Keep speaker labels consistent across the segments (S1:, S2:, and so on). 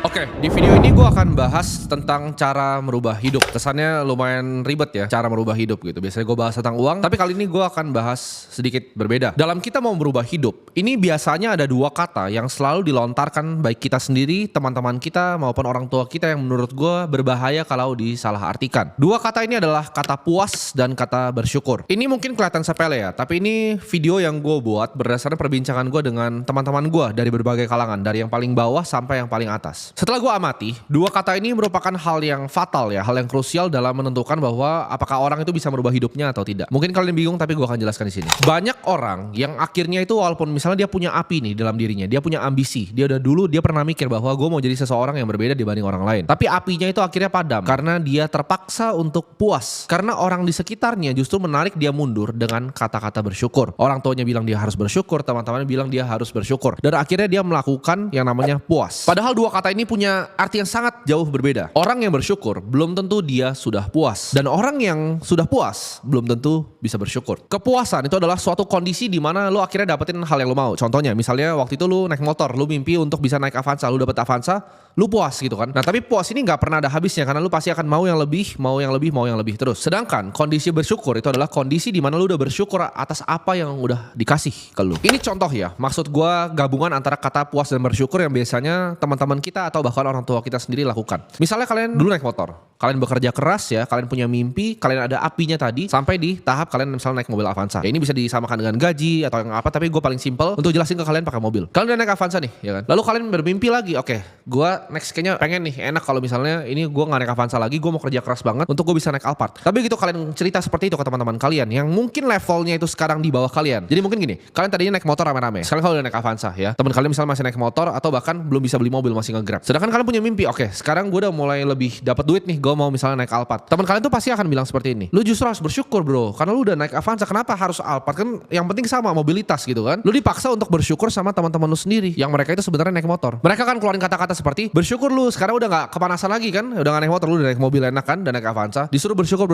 S1: Oke, di video ini gue akan bahas tentang cara merubah hidup. Kesannya lumayan ribet ya, cara merubah hidup gitu. Biasanya gue bahas tentang uang, tapi kali ini gue akan bahas sedikit berbeda. Dalam kita mau merubah hidup, ini biasanya ada dua kata yang selalu dilontarkan baik kita sendiri, teman-teman kita, maupun orang tua kita yang menurut gue berbahaya kalau disalahartikan. Dua kata ini adalah kata puas dan kata bersyukur. Ini mungkin kelihatan sepele ya, tapi ini video yang gue buat berdasarkan perbincangan gue dengan teman-teman gue dari berbagai kalangan, dari yang paling bawah sampai yang paling atas. Setelah gue amati, dua kata ini merupakan hal yang fatal ya, hal yang krusial dalam menentukan bahwa apakah orang itu bisa merubah hidupnya atau tidak. Mungkin kalian bingung, tapi gue akan jelaskan di sini. Banyak orang yang akhirnya itu walaupun misalnya dia punya api nih dalam dirinya, dia punya ambisi, dia udah dulu dia pernah mikir bahwa gue mau jadi seseorang yang berbeda dibanding orang lain. Tapi apinya itu akhirnya padam karena dia terpaksa untuk puas. Karena orang di sekitarnya justru menarik dia mundur dengan kata-kata bersyukur. Orang tuanya bilang dia harus bersyukur, teman-temannya bilang dia harus bersyukur. Dan akhirnya dia melakukan yang namanya puas. Padahal dua kata ini punya arti yang sangat jauh berbeda. Orang yang bersyukur belum tentu dia sudah puas, dan orang yang sudah puas belum tentu bisa bersyukur. Kepuasan itu adalah suatu kondisi di mana lo akhirnya dapetin hal yang lo mau. Contohnya misalnya waktu itu lo naik motor, lo mimpi untuk bisa naik Avanza, lo dapet Avanza, lo puas gitu kan. Nah tapi puas ini nggak pernah ada habisnya karena lo pasti akan mau yang lebih, mau yang lebih, mau yang lebih terus. Sedangkan kondisi bersyukur itu adalah kondisi di mana lo udah bersyukur atas apa yang udah dikasih ke lo. Ini contoh ya, maksud gue gabungan antara kata puas dan bersyukur yang biasanya teman-teman kita atau bahkan orang tua kita sendiri lakukan. Misalnya kalian dulu naik motor, kalian bekerja keras ya, kalian punya mimpi, kalian ada apinya tadi, sampai di tahap kalian misalnya naik mobil Avanza. Ya ini bisa disamakan dengan gaji atau yang apa, tapi gue paling simple untuk jelasin ke kalian pakai mobil. Kalian udah naik Avanza nih, ya kan? Lalu kalian bermimpi lagi, oke, gue next kayaknya pengen nih, enak kalau misalnya ini gue gak naik Avanza lagi, gue mau kerja keras banget untuk gue bisa naik Alphard. Tapi gitu kalian cerita seperti itu ke teman-teman kalian, yang mungkin levelnya itu sekarang di bawah kalian. Jadi mungkin gini, kalian tadinya naik motor rame-rame, sekarang kalian udah naik Avanza ya, teman kalian misalnya masih naik motor atau bahkan belum bisa beli mobil, masih nge-grab. Sedangkan kalian punya mimpi, oke, sekarang gue udah mulai lebih dapat duit nih, gue mau misalnya naik Alphard. Teman kalian tuh pasti akan bilang seperti ini, lu justru harus bersyukur bro, karena lu udah naik Avanza, kenapa harus Alphard? Kan yang penting sama mobilitas gitu kan. Lu dipaksa untuk bersyukur sama teman-teman lu sendiri, yang mereka itu sebenarnya naik motor. Mereka kan keluarin kata-kata seperti, bersyukur lu sekarang udah gak kepanasan lagi kan, udah gak naik motor, lu udah naik mobil enak kan, dan naik Avanza. Disuruh bersyukur,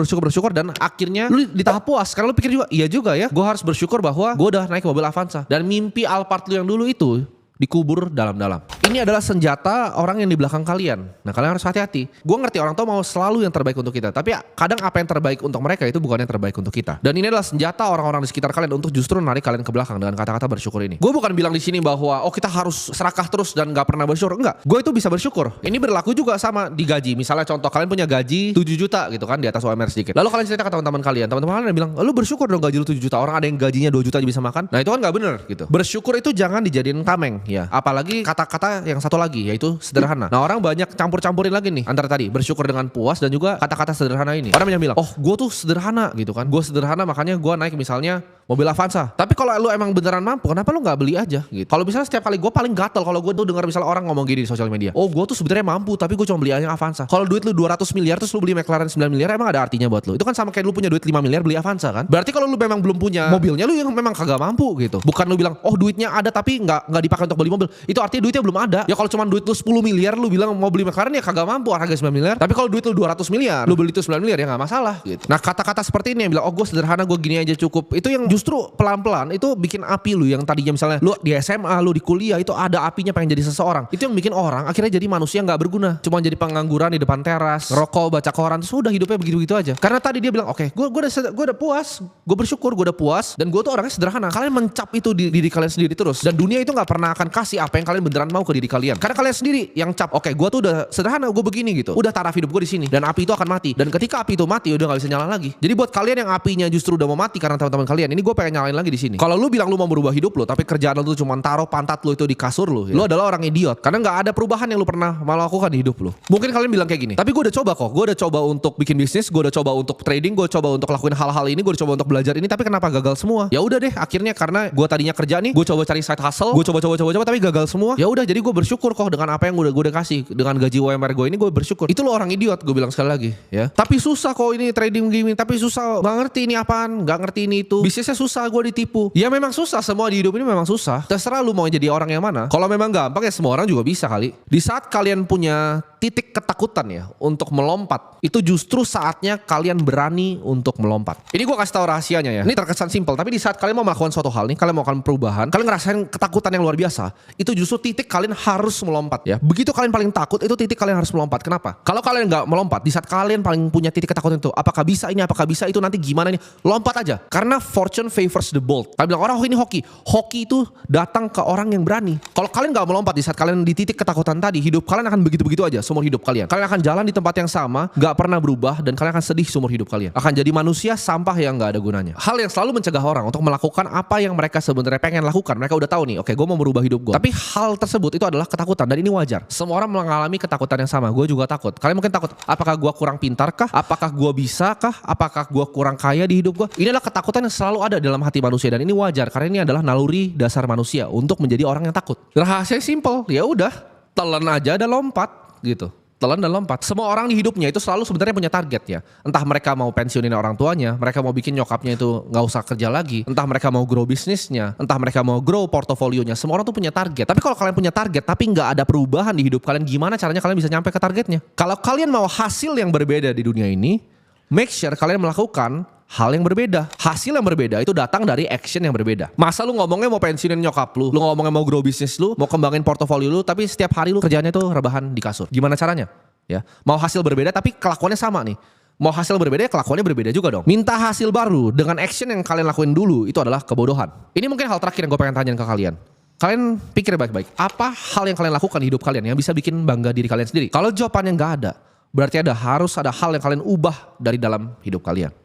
S1: dan akhirnya lu di tahap puas, karena lu pikir juga, iya juga ya, gue harus bersyukur bahwa gue udah naik mobil Avanza. Dan mimpi Alphard lu yang dulu itu dikubur dalam-dalam. Ini adalah senjata orang yang di belakang kalian. Nah kalian harus hati-hati. Gue ngerti orang tua mau selalu yang terbaik untuk kita, tapi kadang apa yang terbaik untuk mereka itu bukan yang terbaik untuk kita. Dan ini adalah senjata orang-orang di sekitar kalian untuk justru narik kalian ke belakang dengan kata-kata bersyukur ini. Gue bukan bilang di sini bahwa kita harus serakah terus dan gak pernah bersyukur. Enggak. Gue itu bisa bersyukur. Ini berlaku juga sama di gaji. Misalnya contoh kalian punya gaji 7 juta gitu kan, di atas UMR sedikit. Lalu kalian cerita ke teman-teman kalian bilang, lu bersyukur dong gaji lu 7 juta. Orang ada yang gajinya 2 juta aja bisa makan. Nah itu kan gak bener gitu. Bersyukur itu jangan dijadiin tameng ya. Apalagi kata-kata yang satu lagi yaitu sederhana. Nah orang banyak campur-campurin lagi nih antara tadi bersyukur dengan puas dan juga kata-kata sederhana ini. Orang banyak bilang, oh gue tuh sederhana gitu kan, gue sederhana makanya gue naik misalnya mobil Avanza. Tapi kalau lu emang beneran mampu, kenapa lu nggak beli aja gitu? Kalau misalnya setiap kali gue paling gatel kalau gue tuh dengar misalnya orang ngomong gini di sosial media, oh gue tuh sebenarnya mampu tapi gue cuma beli aja Avanza. Kalau duit lu 200 miliar terus lu beli McLaren 9 miliar, emang ada artinya buat lu? Itu kan sama kayak lu punya duit 5 miliar beli Avanza kan? Berarti kalau lu memang belum punya mobilnya, lu yang memang kagak mampu gitu. Bukan lu bilang, oh duitnya ada tapi nggak dipakai untuk beli mobil. Itu artinya duitnya belum ada. Ya kalau cuma duit lu 10 miliar lu bilang mau beli McLaren ya kagak mampu, harga 9 miliar. Tapi kalau duit lu 200 miliar, lu beli itu 9 miliar ya nggak masalah gitu. Nah kata-kata seperti ini yang bilang, oh gue sederhana, gue gini aja cukup, itu yang justru pelan-pelan itu bikin api lu yang tadinya misalnya lu di SMA, lu di kuliah itu ada apinya pengen jadi seseorang. Itu yang bikin orang akhirnya jadi manusia nggak berguna, cuma jadi pengangguran di depan teras, ngerokok, baca koran, terus udah hidupnya begitu-begitu aja. Karena tadi dia bilang, oke, gue udah puas, gue bersyukur, gue udah puas, dan gue tuh orangnya sederhana. Kalian mencap itu di diri kalian sendiri terus, dan dunia itu nggak pernah akan kasih apa yang kalian beneran mau ke diri kalian. Karena kalian sendiri yang cap, oke, gue tuh udah sederhana, gue begini gitu, udah taraf hidup gue di sini, dan api itu akan mati. Dan ketika api itu mati, udah nggak bisa nyala lagi. Jadi buat kalian yang apinya justru udah mau mati karena teman-teman kalian, ini gue pengen nyalain lagi di sini. Kalau lu bilang lu mau berubah hidup lu, tapi kerjaan lu tuh cuma taruh pantat lu itu di kasur lu, ya. Lu adalah orang idiot, karena nggak ada perubahan yang lu pernah melakukan di hidup lu. Mungkin kalian bilang kayak gini, tapi gue udah coba kok, gue udah coba untuk bikin bisnis, gue udah coba untuk trading, gue coba untuk lakuin hal-hal ini, gue udah coba untuk belajar ini, tapi kenapa gagal semua? Ya udah deh, akhirnya karena gue tadinya kerja nih, gue coba cari side hustle, gue coba tapi gagal semua. Ya udah, jadi gue bersyukur kok dengan apa yang gue udah kasih, dengan gaji UMR gue ini gue bersyukur. Itu lo orang idiot, gue bilang sekali lagi ya. Tapi susah kok ini trading gini, tapi susah, nggak ngerti ini apaan, nggak ngerti ini itu. Bisnisnya susah, gue ditipu. Ya memang susah, semua di hidup ini memang susah. Terserah lu mau jadi orang yang mana. Kalau memang gampang ya semua orang juga bisa kali. Di saat kalian punya titik ketakutan ya untuk melompat, itu justru saatnya kalian berani untuk melompat. Ini gue kasih tahu rahasianya ya. Ini terkesan simpel, tapi di saat kalian mau melakukan suatu hal nih, kalian mau melakukan perubahan, kalian ngerasain ketakutan yang luar biasa, itu justru titik kalian harus melompat ya. Begitu kalian paling takut, itu titik kalian harus melompat. Kenapa? Kalau kalian nggak melompat, di saat kalian paling punya titik ketakutan itu, apakah bisa ini, apakah bisa itu, nanti gimana nih, lompat aja. Karena fortune favors the bold. Kalian bilang orang ini hoki. Hoki itu datang ke orang yang berani. Kalau kalian nggak melompat di saat kalian di titik ketakutan tadi, hidup kalian akan begitu-begitu aja seumur hidup kalian. Kalian akan jalan di tempat yang sama, nggak pernah berubah, dan kalian akan sedih seumur hidup kalian. Akan jadi manusia sampah yang nggak ada gunanya. Hal yang selalu mencegah orang untuk melakukan apa yang mereka sebenarnya pengen lakukan. Mereka udah tahu nih, oke, gue mau merubah hidup gue. Tapi hal tersebut itu adalah ketakutan, dan ini wajar. Semua orang mengalami ketakutan yang sama. Gue juga takut. Kalian mungkin takut, apakah gue kurang pintar kah? Apakah gue bisa kah? Apakah gue kurang kaya di hidup gue? Ini adalah ketakutan yang selalu ada dalam hati manusia, dan ini wajar karena ini adalah naluri dasar manusia untuk menjadi orang yang takut. Rahasia simple, ya udah, telan aja dan lompat gitu. Telan dan lompat. Semua orang di hidupnya itu selalu sebenarnya punya target ya. Entah mereka mau pensiunin orang tuanya, mereka mau bikin nyokapnya itu nggak usah kerja lagi, entah mereka mau grow bisnisnya, entah mereka mau grow portofolionya. Semua orang tuh punya target. Tapi kalau kalian punya target tapi nggak ada perubahan di hidup kalian, gimana caranya kalian bisa nyampe ke targetnya? Kalau kalian mau hasil yang berbeda di dunia ini, make sure kalian melakukan hal yang berbeda. Hasil yang berbeda itu datang dari action yang berbeda. Masa lu ngomongnya mau pensiunin nyokap lu ngomongnya mau grow bisnis lu, mau kembangin portofolio lu, tapi setiap hari lu kerjaannya tuh rebahan di kasur. Gimana caranya? Ya, mau hasil berbeda tapi kelakuannya sama nih. Mau hasil berbeda, kelakuannya berbeda juga dong. Minta hasil baru dengan action yang kalian lakuin dulu, itu adalah kebodohan. Ini mungkin hal terakhir yang gue pengen tanyain ke kalian. Kalian pikir baik-baik, apa hal yang kalian lakukan di hidup kalian yang bisa bikin bangga diri kalian sendiri? Kalau jawabannya nggak ada, berarti harus ada hal yang kalian ubah dari dalam hidup kalian.